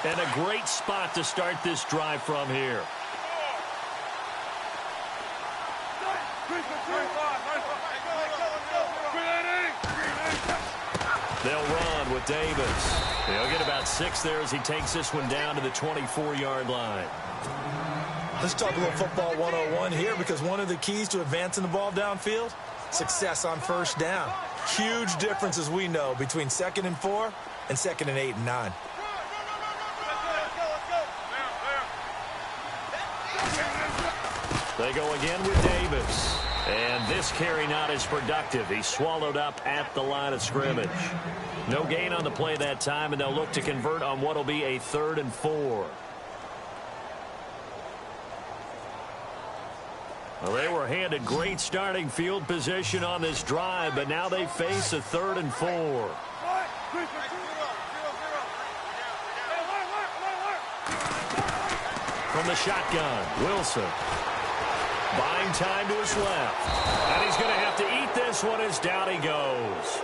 And a great spot to start this drive from here. They'll run with Davis. They'll get about 6 there as he takes this one down to the 24-yard line. Let's talk a little football 101 here, because one of the keys to advancing the ball downfield, success on first down. Huge difference, as we know, between 2nd and 4 and 2nd and 8 and 9. They go again with Davis. And this carry not as productive. He's swallowed up at the line of scrimmage. No gain on the play that time, and they'll look to convert on what will be a 3rd and 4. Well, they were handed great starting field position on this drive, but now they face a 3rd and 4. From the shotgun, Wilson. Buying time to his left. And he's going to have to eat this one as down he goes.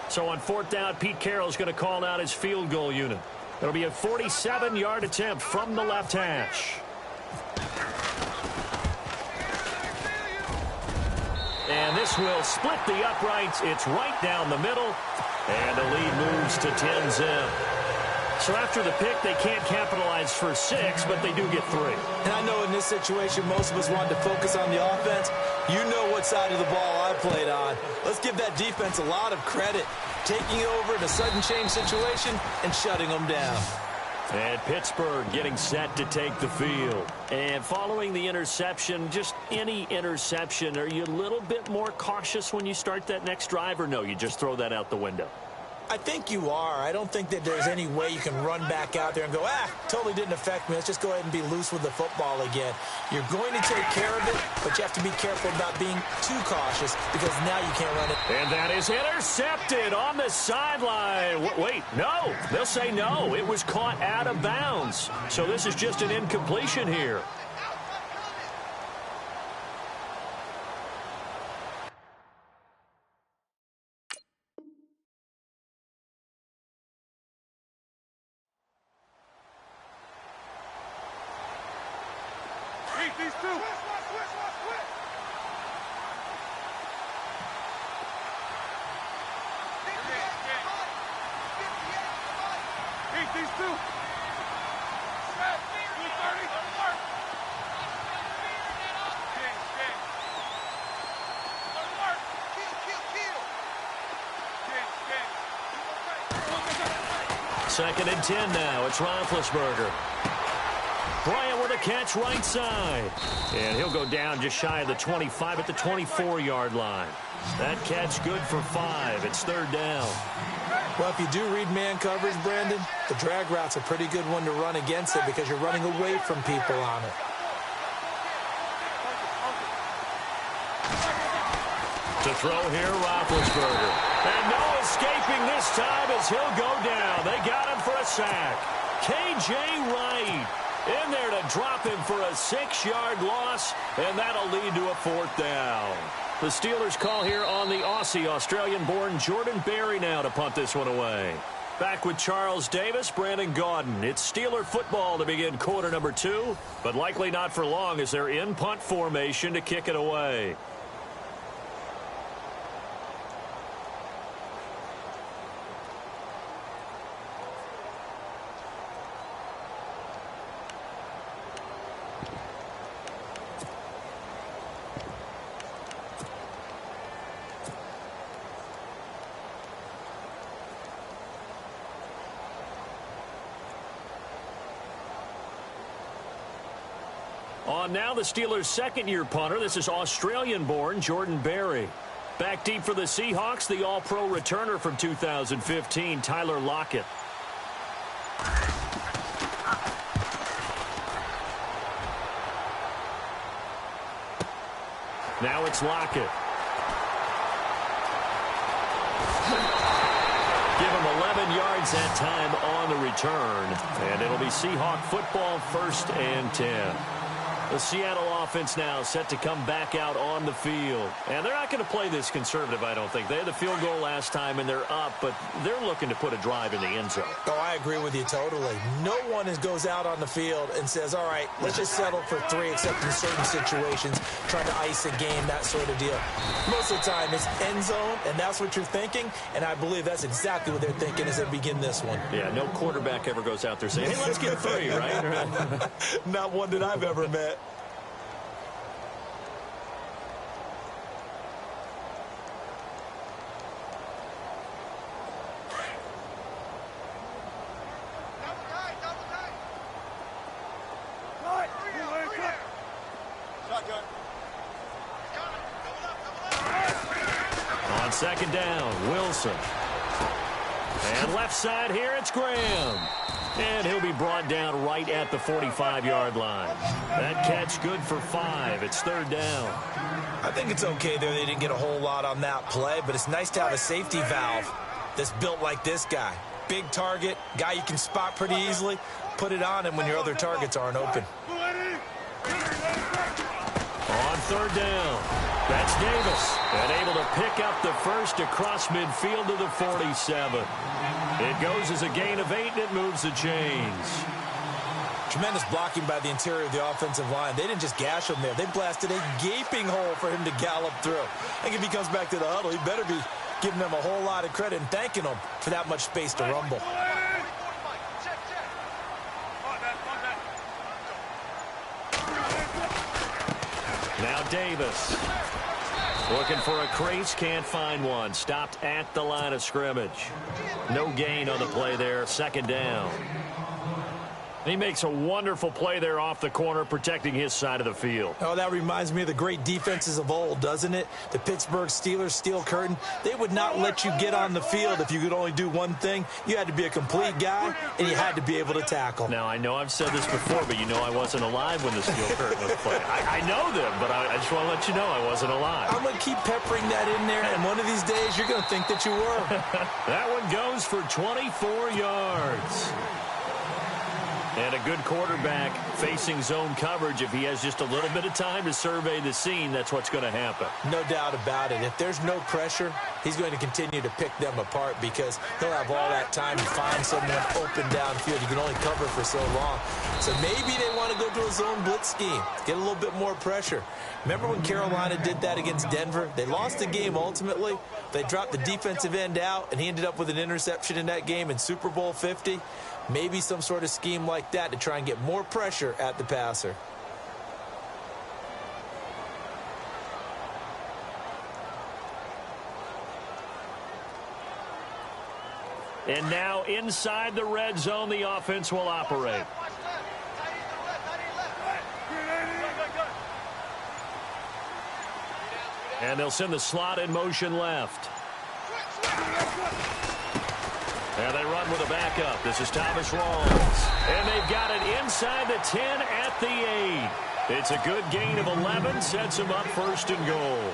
So on 4th down, Pete Carroll's going to call out his field goal unit. It'll be a 47-yard attempt from the left hash. And this will split the uprights. It's right down the middle. And the lead moves to 10-zip. So after the pick, they can't capitalize for 6, but they do get 3. And I know in this situation, most of us wanted to focus on the offense. You know what side of the ball I played on. Let's give that defense a lot of credit. Taking it over in a sudden change situation and shutting them down. And Pittsburgh getting set to take the field. And following the interception, just any interception, are you a little bit more cautious when you start that next drive, or no, you just throw that out the window? I think you are. I don't think that there's any way you can run back out there and go, totally didn't affect me. Let's just go ahead and be loose with the football again. You're going to take care of it, but you have to be careful about being too cautious, because now you can't run it. And that is intercepted on the sideline. Wait, no. They'll say no. It was caught out of bounds. So this is just an incompletion here. Second and 10 now. It's Roethlisberger. Bryant with a catch right side. And he'll go down just shy of the 25 at the 24-yard line. That catch good for 5. It's 3rd down. Well, if you do read man coverage, Brandon, the drag route's a pretty good one to run against it, because you're running away from people on it. To throw here, Roethlisberger. And no escaping this time as he'll go down. They got him for a sack. K.J. Wright in there to drop him for a 6-yard loss, and that'll lead to a 4th down. The Steelers call here on the Aussie, Australian-born Jordan Berry now to punt this one away. Back with Charles Davis, Brandon Gaudin. It's Steeler football to begin quarter number 2, but likely not for long as they're in punt formation to kick it away. On now the Steelers' second-year punter. This is Australian-born Jordan Berry. Back deep for the Seahawks, the All-Pro returner from 2015, Tyler Lockett. Now it's Lockett. Give him a left. 11 yards that time on the return. And it'll be Seahawk football, 1st and 10. The Seattle offense now set to come back out on the field. And they're not going to play this conservative, I don't think. They had the field goal last time, and they're up, but they're looking to put a drive in the end zone. Oh, I agree with you totally. No one goes out on the field and says, all right, let's just settle for 3, except in certain situations, trying to ice a game, that sort of deal. Most of the time, it's end zone, and that's what you're thinking, and I believe that's exactly what they're thinking as they begin this one. Yeah, no quarterback ever goes out there saying, hey, let's get 3, right? Not one that I've ever met. On 2nd down, Wilson. And left side here, it's Graham. And he'll be brought down right at the 45-yard line. That catch good for 5. It's 3rd down. I think it's okay there. They didn't get a whole lot on that play, but it's nice to have a safety valve that's built like this guy. Big target, guy you can spot pretty easily. Put it on him when your other targets aren't open. On 3rd down, that's Davis. And able to pick up the first across midfield to the 47. It goes as a gain of 8, and it moves the chains. Tremendous blocking by the interior of the offensive line. They didn't just gash him there. They blasted a gaping hole for him to gallop through. I think if he comes back to the huddle, he better be giving them a whole lot of credit and thanking them for that much space to rumble. Now Davis. Looking for a crease, can't find one. Stopped at the line of scrimmage. No gain on the play there, 2nd down. He makes a wonderful play there off the corner, protecting his side of the field. Oh, that reminds me of the great defenses of old, doesn't it? The Pittsburgh Steelers steel curtain. They would not let you get on the field if you could only do one thing. You had to be a complete guy, and you had to be able to tackle. Now, I know I've said this before, but you know I wasn't alive when the steel curtain was played. I know them, but I just want to let you know I wasn't alive. I'm going to keep peppering that in there, and one of these days you're going to think that you were. That one goes for 24 yards. And a good quarterback facing zone coverage. If he has just a little bit of time to survey the scene, that's what's going to happen. No doubt about it. If there's no pressure, he's going to continue to pick them apart because he'll have all that time to find someone open downfield. You can only cover for so long. So maybe they want to go to a zone blitz scheme, get a little bit more pressure. Remember when Carolina did that against Denver? They lost the game ultimately. They dropped the defensive end out, and he ended up with an interception in that game in Super Bowl 50. Maybe some sort of scheme like that to try and get more pressure at the passer. And now inside the red zone, the offense will operate. And they'll send the slot in motion left. And they run with a backup. This is Thomas Rawls. And they've got it inside the 10 at the 8. It's a good gain of 11. Sets them up 1st and goal.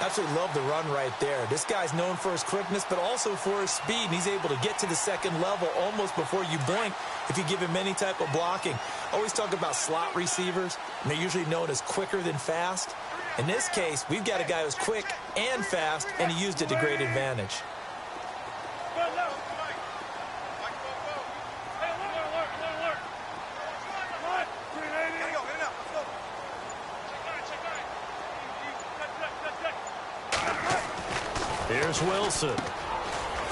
Absolutely love the run right there. This guy's known for his quickness, but also for his speed. And he's able to get to the 2nd level almost before you blink if you give him any type of blocking. Always talk about slot receivers, and they're usually known as quicker than fast. In this case, we've got a guy who's quick and fast, and he used it to great advantage. Here's Wilson.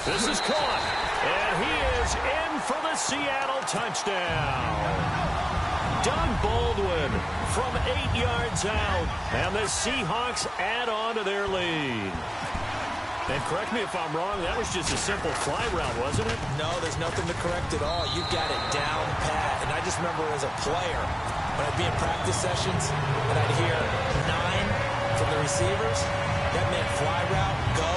This is caught. And he is in for the Seattle touchdown. Doug Baldwin from 8 yards out. And the Seahawks add on to their lead. And correct me if I'm wrong, that was just a simple fly route, wasn't it? No, there's nothing to correct at all. You've got it down pat. And I just remember as a player, when I'd be in practice sessions, and I'd hear 9 from the receivers, that meant fly route, go,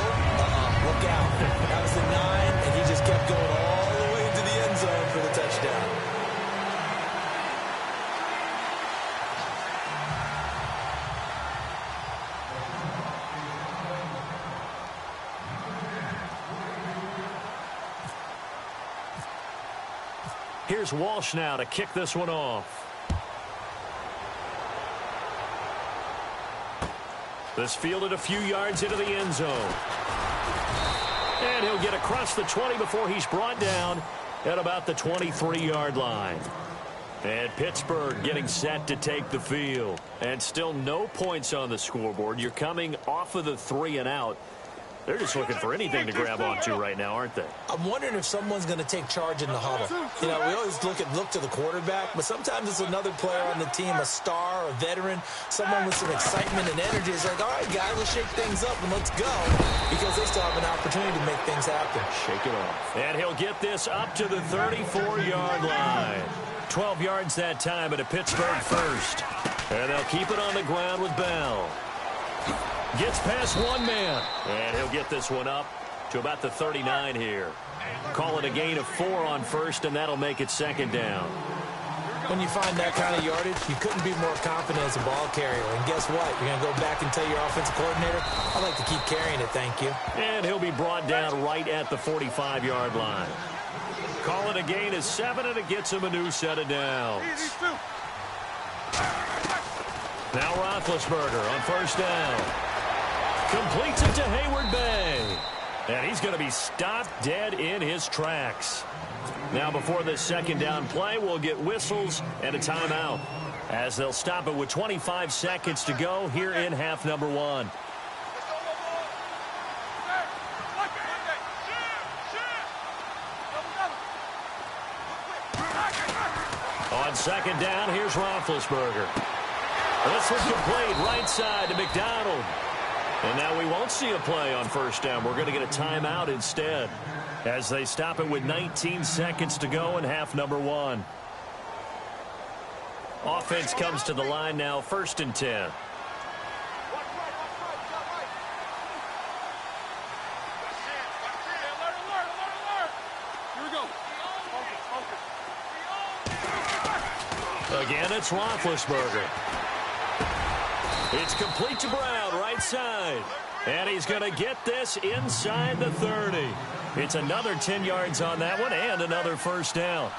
look out. That was the 9, and he just kept going all the way into the end zone for the touchdown. Here's Walsh now to kick this one off. This fielded a few yards into the end zone. And he'll get across the 20 before he's brought down at about the 23-yard line. And Pittsburgh getting set to take the field. And still no points on the scoreboard. You're coming off of the 3 and out. They're just looking for anything to grab onto right now, aren't they? I'm wondering if someone's going to take charge in the huddle. You know, we always look to the quarterback, but sometimes it's another player on the team, a star, a veteran, someone with some excitement and energy. It's like, all right, guys, let's shake things up and let's go, because they still have an opportunity to make things happen. Shake it off. And he'll get this up to the 34-yard line. 12 yards that time at a Pittsburgh first. And they'll keep it on the ground with Bell. Gets past one man. And he'll get this one up to about the 39 here. Call it a gain of 4 on first, and that'll make it second down. When you find that kind of yardage, you couldn't be more confident as a ball carrier. And guess what? You're going to go back and tell your offensive coordinator, I'd like to keep carrying it, thank you. And he'll be brought down right at the 45-yard line. Call it a gain of 7, and it gets him a new set of downs. Now Roethlisberger on first down. Completes it to Hayward Bay. And he's going to be stopped dead in his tracks. Now before this second down play, we'll get whistles and a timeout, as they'll stop it with 25 seconds to go here in half number 1. On second down, here's Roethlisberger. This one's complete right side to McDonald. And now we won't see a play on first down. We're going to get a timeout instead, as they stop it with 19 seconds to go in half number 1. Offense comes to the line now, 1st and 10. Again, it's Roethlisberger. It's complete to Brown, right side. And he's going to get this inside the 30. It's another 10 yards on that one and another first down.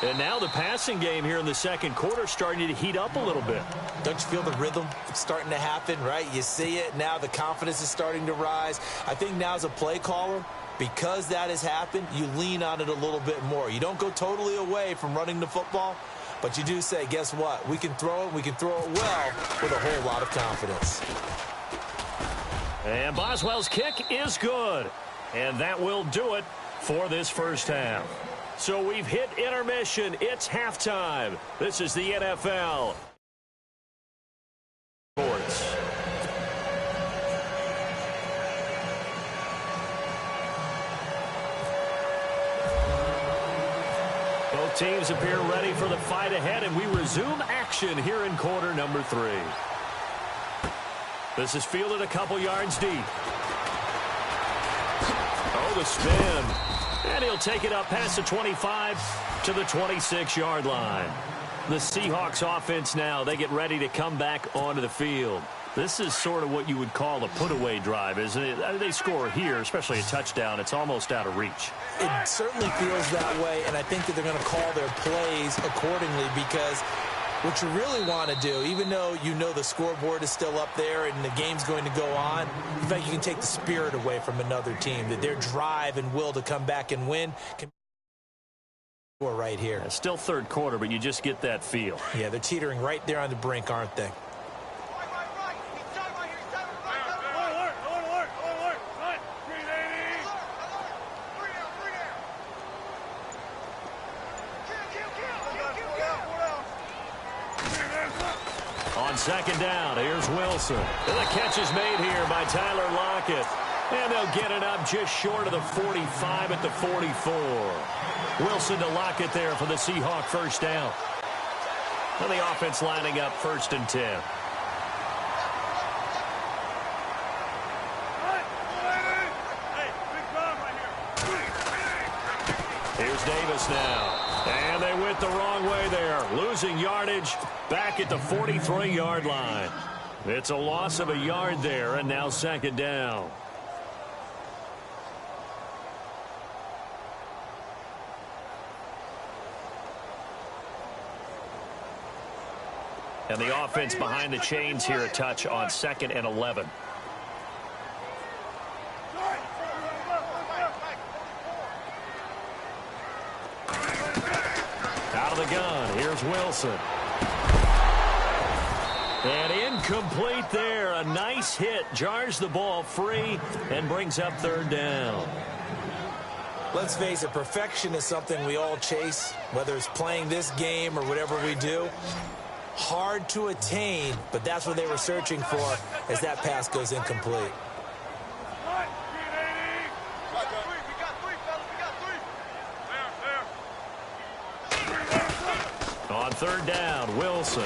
And now the passing game here in the second quarter starting to heat up a little bit. Don't you feel the rhythm starting to happen, right? You see it. Now the confidence is starting to rise. I think now as a play caller, because that has happened, you lean on it a little bit more. You don't go totally away from running the football, but you do say, guess what? We can throw it. We can throw it well with a whole lot of confidence. And Boswell's kick is good. And that will do it for this first half. So we've hit intermission. It's halftime. This is the NFL. Sports. Both teams appear ready for the fight ahead, and we resume action here in quarter number 3. This is fielded a couple yards deep. Oh, the spin. And he'll take it up past the 25 to the 26-yard line. The Seahawks offense now, they get ready to come back onto the field. This is sort of what you would call a put-away drive, isn't it? They score here, especially a touchdown. It's almost out of reach. It certainly feels that way, and I think that they're going to call their plays accordingly, because what you really want to do, even though you know the scoreboard is still up there and the game's going to go on, in fact, you can take the spirit away from another team, that their drive and will to come back and win can be right here. It's still third quarter, but you just get that feel. Yeah, they're teetering right there on the brink, aren't they? On second down, here's Wilson. And the catch is made here by Tyler Lockett. And they'll get it up just short of the 45 at the 44. Wilson to Lockett there for the Seahawk first down. And the offense lining up 1st and 10. Here's Davis now. And they went the wrong way there, losing yardage back at the 43-yard line. It's a loss of a yard there, and now second down. And the offense behind the chains here a touch on 2nd and 11. Out of the gun, here's Wilson. And incomplete there. A nice hit. Jars the ball free and brings up 3rd down. Let's face it, perfection is something we all chase, whether it's playing this game or whatever we do. Hard to attain, but that's what they were searching for as that pass goes incomplete. On 3rd down, Wilson.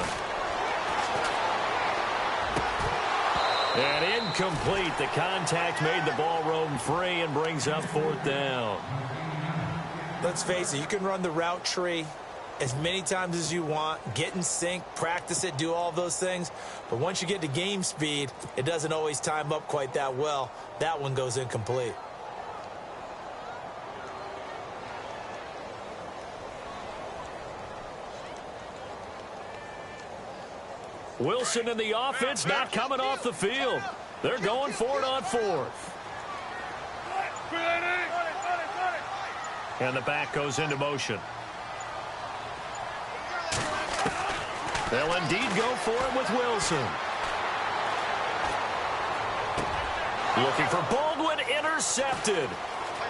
And incomplete. The contact made the ball roam free and brings up 4th down. Let's face it, you can run the route tree as many times as you want, get in sync, practice it, do all those things. But once you get to game speed, it doesn't always time up quite that well. That one goes incomplete. Wilson and the offense not coming off the field. They're going for it on 4th. And the back goes into motion. They'll indeed go for it with Wilson. Looking for Baldwin, intercepted.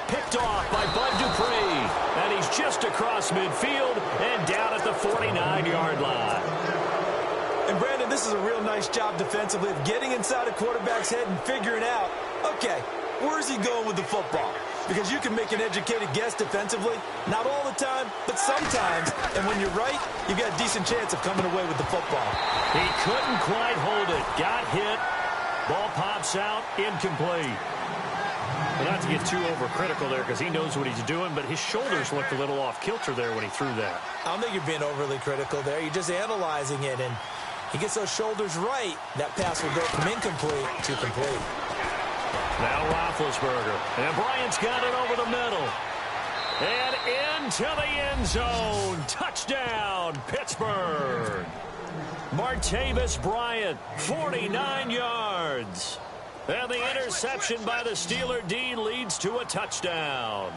Picked off by Bud Dupree. And he's just across midfield and down at the 49-yard line. And Brandon, this is a real nice job defensively of getting inside a quarterback's head and figuring out, okay, where's he going with the football? Because you can make an educated guess defensively, not all the time, but sometimes. And when you're right, you've got a decent chance of coming away with the football. He couldn't quite hold it. Got hit. Ball pops out. Incomplete. Well, not to get too overcritical there because he knows what he's doing, but his shoulders looked a little off kilter there when he threw that. I don't think you're being overly critical there. You're just analyzing it, and he gets those shoulders right. That pass will go from incomplete to complete. Now Roethlisberger. And Bryant's got it over the middle. And into the end zone. Touchdown, Pittsburgh. Martavis Bryant, 49 yards. And the interception by the Steeler D leads to a touchdown.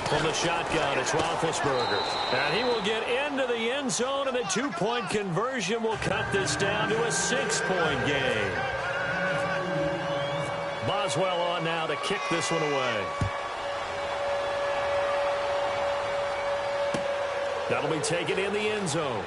From the shotgun, it's Roethlisberger. And he will get into the end zone, and the two-point conversion will cut this down to a 6-point game. Boswell on now to kick this one away. That'll be taken in the end zone.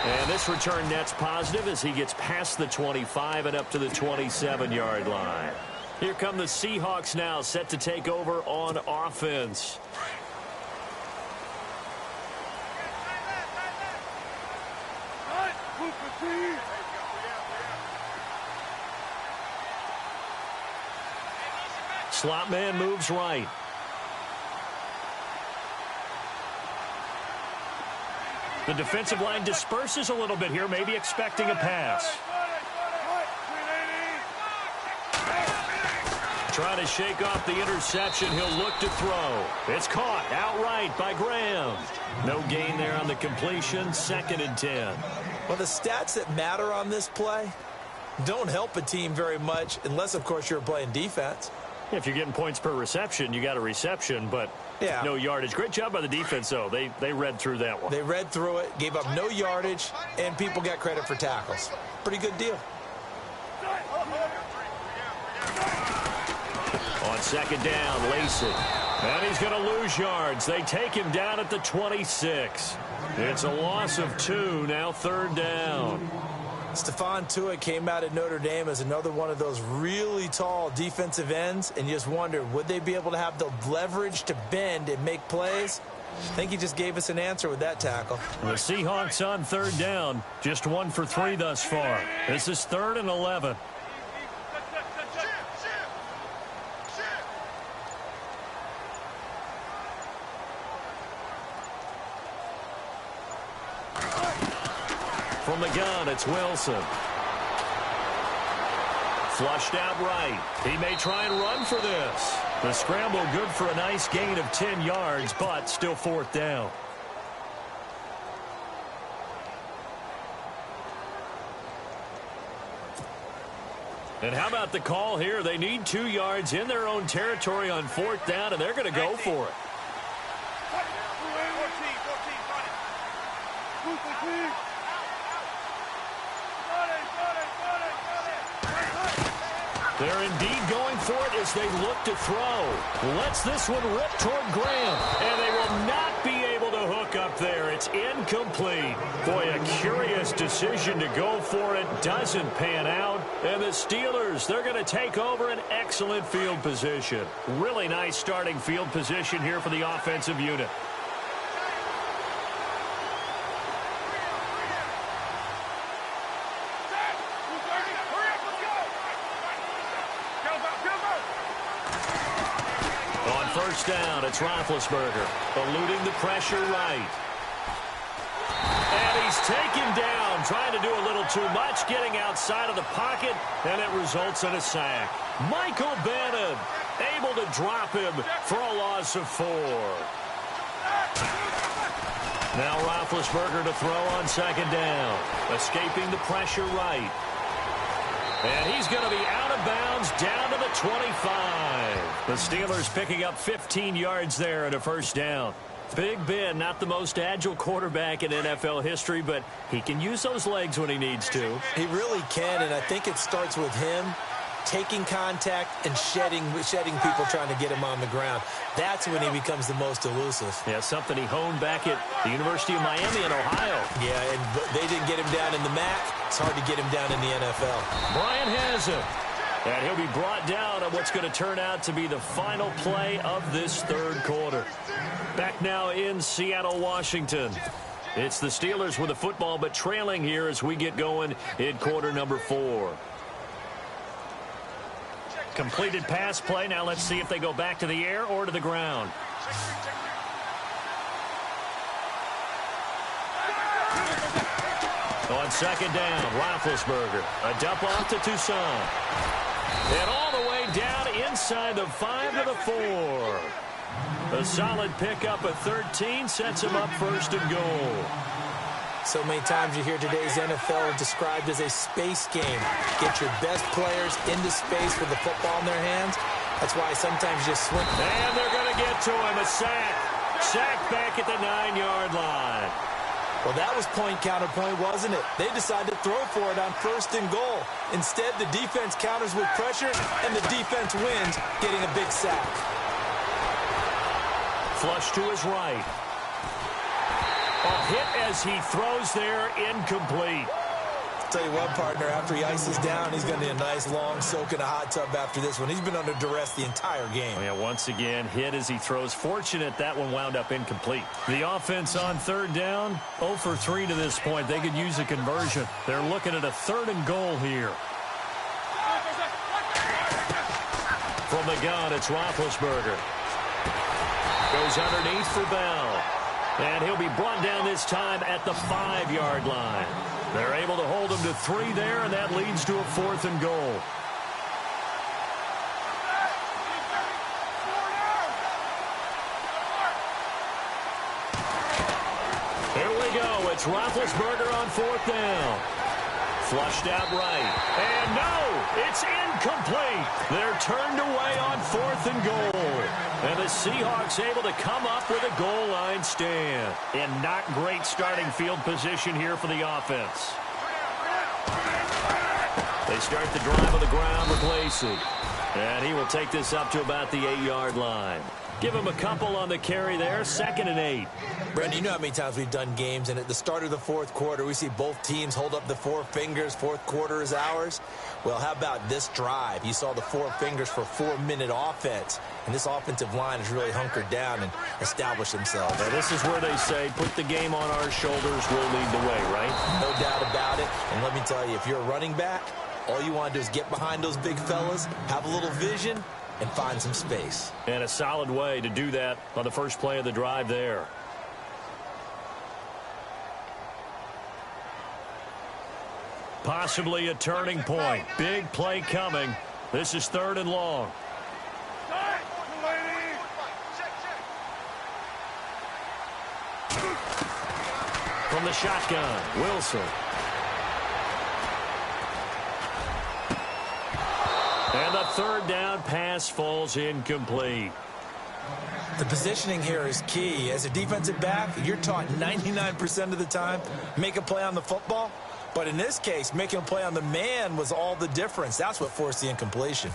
And this return net's positive as he gets past the 25 and up to the 27-yard line. Here come the Seahawks now, set to take over on offense. Slot man moves right. The defensive line disperses a little bit here, maybe expecting a pass. Trying to shake off the interception. He'll look to throw. It's caught outright by Graham. No gain there on the completion. 2nd and 10. Well, the stats that matter on this play don't help a team very much unless, of course, you're playing defense. If you're getting points per reception, you got a reception, but no yardage. Great job by the defense, though. They read through that one. They read through it, gave up no yardage, and people got credit for tackles. Pretty good deal. On 2nd down, Lacey. And he's going to lose yards. They take him down at the 26. It's a loss of 2, now 3rd down. Stephon Tuitt came out at Notre Dame as another one of those really tall defensive ends, and you just wonder, would they be able to have the leverage to bend and make plays? I think he just gave us an answer with that tackle. The Seahawks on 3rd down, just 1 for 3 thus far. This is 3rd and 11. From the gun, it's Wilson. Flushed out right. He may try and run for this. The scramble good for a nice gain of 10 yards, but still fourth down. And how about the call here? They need 2 yards in their own territory on fourth down, and they're going to go for it. They're indeed going for it as they look to throw. Lets this one rip toward Graham, and they will not be able to hook up there. It's incomplete. Boy, a curious decision to go for it. Doesn't pan out. And the Steelers, they're going to take over an excellent field position. Really nice starting field position here for the offensive unit. First down, it's Roethlisberger, eluding the pressure right. And he's taken down, trying to do a little too much, getting outside of the pocket, and it results in a sack. Michael Bannon able to drop him for a loss of 4. Now Roethlisberger to throw on second down, escaping the pressure right. And he's going to be out of bounds down to the 25. The Steelers picking up 15 yards there and a first down. Big Ben, not the most agile quarterback in NFL history, but he can use those legs when he needs to. He really can, and I think it starts with him taking contact and shedding people trying to get him on the ground. That's when he becomes the most elusive. Yeah, something he honed back at the University of Miami in Ohio. Yeah, and they didn't get him down in the MAC. It's hard to get him down in the NFL. Bryant has him. And he'll be brought down on what's going to turn out to be the final play of this third quarter. Back now in Seattle, Washington. It's the Steelers with the football, but trailing here as we get going in quarter number 4. Completed pass play. Now let's see if they go back to the air or to the ground. On second down, Roethlisberger. A dump off to Toussaint. And all the way down inside the 5 to the 4. A solid pickup at 13 sets him up first and goal. So many times you hear today's NFL described as a space game. Get your best players into space with the football in their hands. That's why sometimes you just swing. And they're going to get to him. A sack. Sack back at the 9-yard line. Well, that was point counterpoint, wasn't it? They decided to throw for it on first and goal. Instead, the defense counters with pressure, and the defense wins, getting a big sack. Flush to his right. A hit as he throws there, incomplete. I'll tell you what, partner, after he ices down, he's going to need a nice long soak in a hot tub after this one. He's been under duress the entire game. Yeah, once again, hit as he throws. Fortunate that one wound up incomplete. The offense on third down, 0 for 3 to this point. They could use a conversion. They're looking at a 3rd and goal here. From the gun, it's Roethlisberger. Goes underneath for Bell. And he'll be brought down this time at the 5-yard line. They're able to hold him to 3 there, and that leads to a 4th and goal. Here we go. It's Roethlisberger on 4th down. Flushed out right. And no, it's incomplete. They're turned away on 4th and goal. And the Seahawks able to come up with a goal line stand. And not great starting field position here for the offense. They start the drive on the ground with Lacey. And he will take this up to about the 8-yard line. Give him a couple on the carry there, 2nd and 8. Brendan, you know how many times we've done games, and at the start of the 4th quarter, we see both teams hold up the 4 fingers, 4th quarter is ours. Well, how about this drive? You saw the 4 fingers for 4-minute offense, and this offensive line has really hunkered down and established themselves. Now, this is where they say, put the game on our shoulders, we'll lead the way, right? No doubt about it, and let me tell you, if you're a running back, all you want to do is get behind those big fellas, have a little vision, and find some space. And a solid way to do that on the first play of the drive there. Possibly a turning point. Big play coming. This is 3rd and long. From the shotgun, Wilson. And the 3rd down pass falls incomplete. The positioning here is key. As a defensive back, you're taught 99% of the time, make a play on the football. But in this case, making a play on the man was all the difference. That's what forced the incompletion.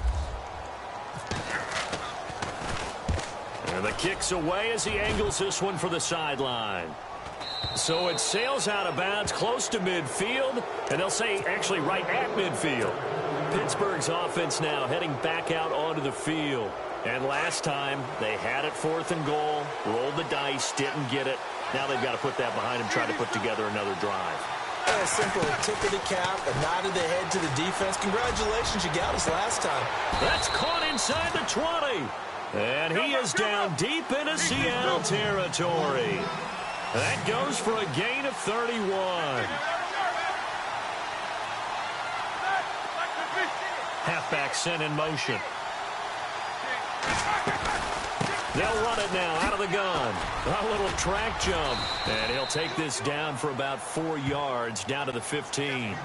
And the kick's away as he angles this one for the sideline. So it sails out of bounds close to midfield, and they'll say actually right at midfield. Pittsburgh's offense now heading back out onto the field. And last time, they had it 4th and goal, rolled the dice, didn't get it. Now they've got to put that behind them, try to put together another drive. A simple tip of the cap, a nod of the head to the defense. Congratulations, you got us last time. That's caught inside the 20. And he is down deep into Seattle territory. That goes for a gain of 31. Halfback sent in motion. They'll run it now out of the gun. A little track jump. And he'll take this down for about 4 yards down to the 15.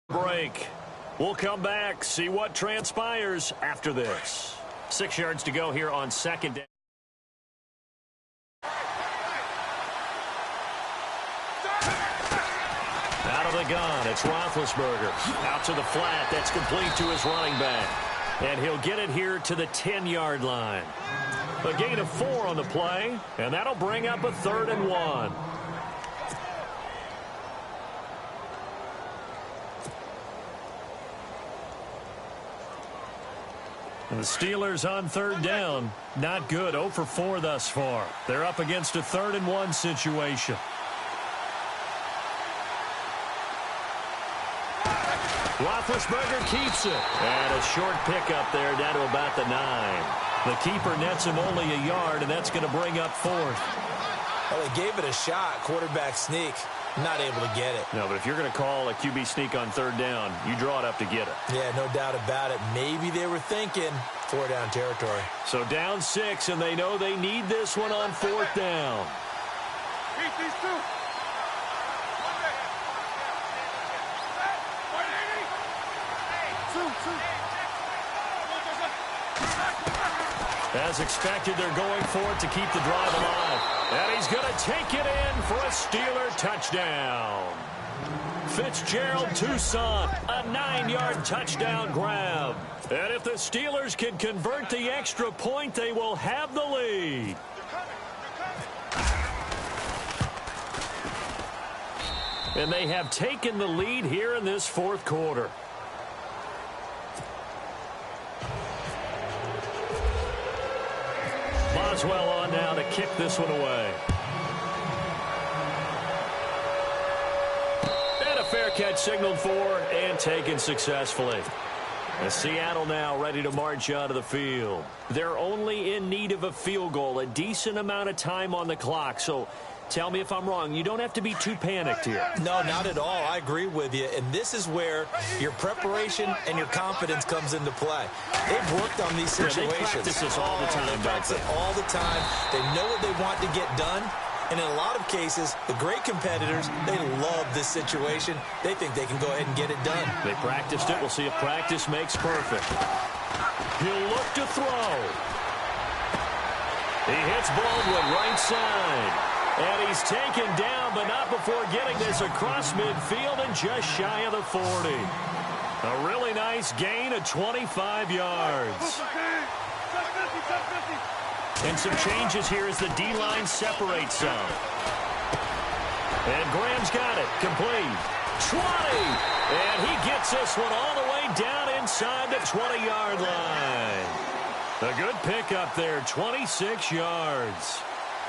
Break. We'll come back, see what transpires after this. 6 yards to go here on 2nd down. Out of the gun, it's Roethlisberger. Out to the flat, that's complete to his running back. And he'll get it here to the 10-yard line. A gain of 4 on the play, and that'll bring up a 3rd and 1. And the Steelers on 3rd down. Not good. 0 for 4 thus far. They're up against a 3rd and 1 situation. Roethlisberger keeps it. And a short pickup there down to about the 9. The keeper nets him only a yard, and that's going to bring up 4th. Well, they gave it a shot. Quarterback sneak. Not able to get it. No, but if you're going to call a QB sneak on 3rd down, you draw it up to get it. Yeah, no doubt about it. Maybe they were thinking 4 down territory. So down 6, and they know they need this one on 4th down. Beat these two. As expected, they're going for it to keep the drive alive. And he's going to take it in for a Steeler touchdown. Fitzgerald Toussaint, a 9-yard touchdown grab. And if the Steelers can convert the extra point, they will have the lead. And they have taken the lead here in this 4th quarter. Boswell on now to kick this one away. And a fair catch signaled for and taken successfully. And Seattle now ready to march out of the field. They're only in need of a field goal, a decent amount of time on the clock. So tell me if I'm wrong. You don't have to be too panicked here. No, not at all. I agree with you. And this is where your preparation and your confidence comes into play. They've worked on these situations. They practice this all the time. They practice it all the time. They know what they want to get done. And in a lot of cases, the great competitors, they love this situation. They think they can go ahead and get it done. They practiced it. We'll see if practice makes perfect. He'll look to throw. He hits Baldwin right side. And he's taken down, but not before getting this across midfield and just shy of the 40. A really nice gain of 25 yards. And some changes here as the D-line separates some. And Graham's got it. Complete. 20. And he gets this one all the way down inside the 20-yard line. A good pickup there, 26 yards.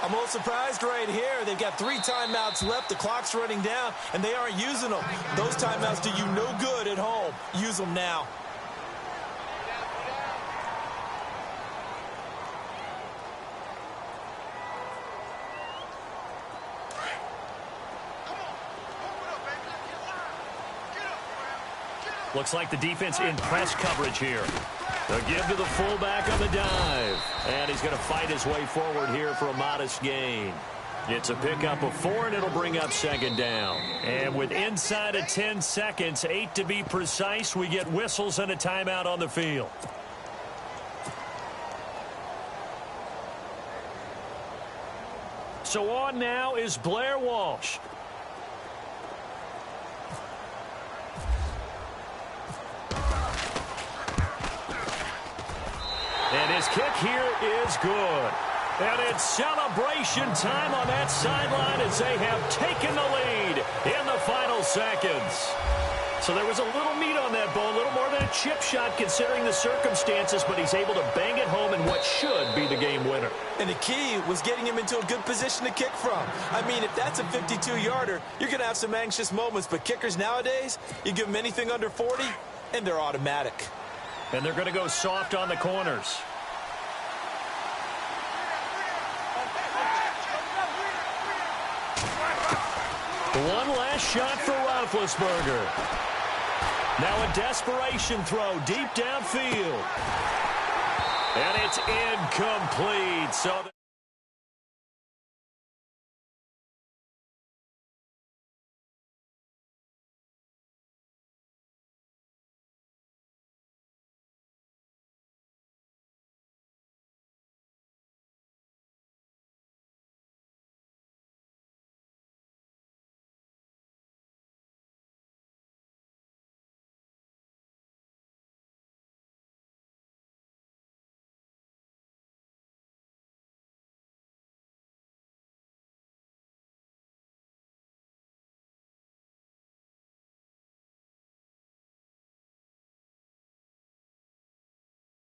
I'm a little surprised right here. They've got 3 timeouts left. The clock's running down, and they aren't using them. Those timeouts do you no good at home. Use them now. Looks like the defense in press coverage here. They'll give to the fullback on the dive. And he's going to fight his way forward here for a modest gain. It's a pickup of 4, and it'll bring up second down. And with inside of 10 seconds, 8 to be precise, we get whistles and a timeout on the field. So on now is Blair Walsh. And his kick here is good. And it's celebration time on that sideline as they have taken the lead in the final seconds. So there was a little meat on that bone, a little more than a chip shot considering the circumstances, but he's able to bang it home in what should be the game winner. And the key was getting him into a good position to kick from. I mean, if that's a 52-yarder, you're going to have some anxious moments, but kickers nowadays, you give them anything under 40, and they're automatic. And they're going to go soft on the corners. One last shot for Roethlisberger. Now a desperation throw deep downfield. And it's incomplete. So